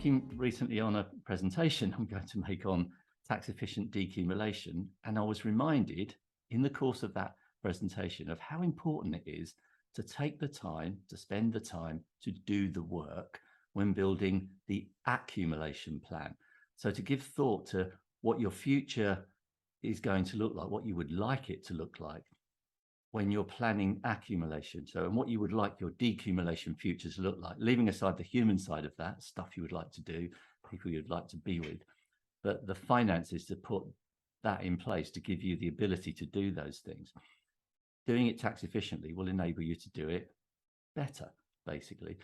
working recently on a presentation I'm going to make on tax efficient decumulation, and I was reminded in the course of that presentation of how important it is to take the time, to spend the time to do the work when building the accumulation plan. So to give thought to what your future is going to look like, what you would like it to look like when you're planning accumulation. So, and what you would like your decumulation future to look like, leaving aside the human side of that, stuff you would like to do, people you'd like to be with, but the finances to put that in place to give you the ability to do those things. Doing it tax efficiently will enable you to do it better, basically.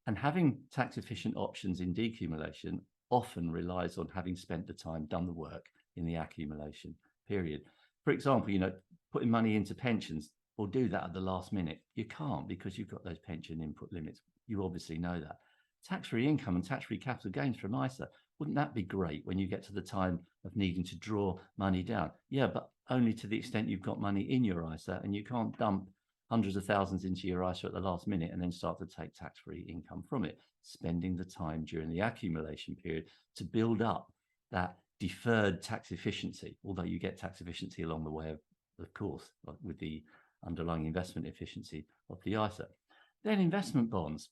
And having tax efficient options in decumulation often relies on having spent the time, done the work in the accumulation period. For example, putting money into pensions or do that at the last minute. You can't because you've got those pension input limits. You obviously know that. Tax-free income and tax-free capital gains from ISA, wouldn't that be great when you get to the time of needing to draw money down? Yeah, but only to the extent you've got money in your ISA, and you can't dump hundreds of thousands into your ISA at the last minute and then start to take tax-free income from it. Spending the time during the accumulation period to build up that deferred tax efficiency, although you get tax efficiency along the way, of course, like with the underlying investment efficiency of the ISA. Then investment bonds,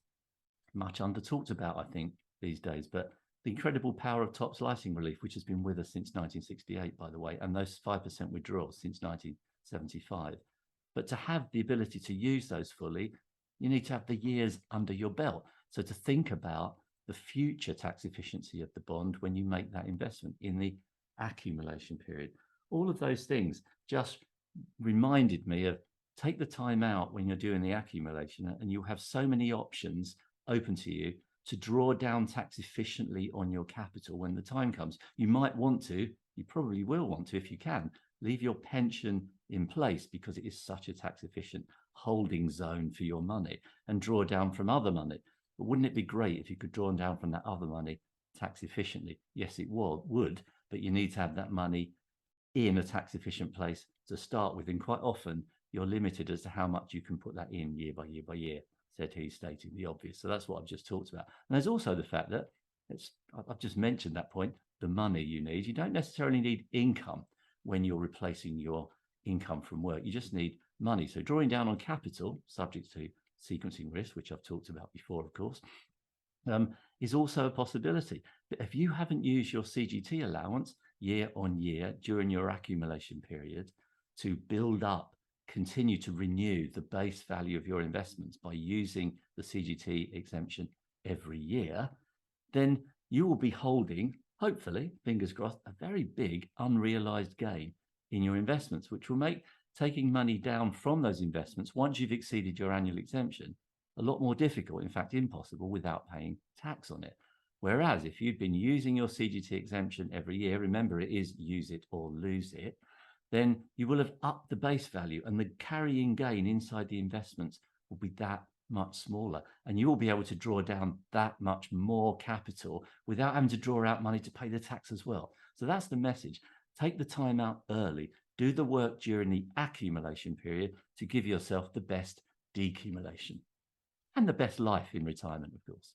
much under talked about, I think, these days, but the incredible power of top slicing relief, which has been with us since 1968, by the way, and those 5% withdrawals since 1975. But to have the ability to use those fully, you need to have the years under your belt. So to think about the future tax efficiency of the bond when you make that investment in the accumulation period. All of those things just reminded me of take the time out when you're doing the accumulation, and you have so many options open to you to draw down tax efficiently on your capital when the time comes. You might want to, you probably will want to if you can, leave your pension in place because it is such a tax efficient holding zone for your money, and draw down from other money. But wouldn't it be great if you could draw down from that other money tax efficiently? Yes, it would, but you need to have that money in a tax efficient place to start with. And quite often you're limited as to how much you can put that in year by year by year, said he, stating the obvious. So that's what I've just talked about. And there's also the fact that I've just mentioned that point, the money you need. You don't necessarily need income when you're replacing your income from work. You just need money. So drawing down on capital, subject to sequencing risk, which I've talked about before, of course, is also a possibility. But if you haven't used your CGT allowance year on year during your accumulation period to build up, continue to renew the base value of your investments by using the CGT exemption every year, then you will be holding, hopefully, fingers crossed, a very big unrealized gain in your investments, which will make taking money down from those investments once you've exceeded your annual exemption a lot more difficult, in fact impossible, without paying tax on it. Whereas if you've been using your CGT exemption every year, remember it is use it or lose it, then you will have upped the base value, and the carrying gain inside the investments will be that much smaller, and you will be able to draw down that much more capital without having to draw out money to pay the tax as well. So that's the message. Take the time out early, do the work during the accumulation period to give yourself the best decumulation and the best life in retirement, of course.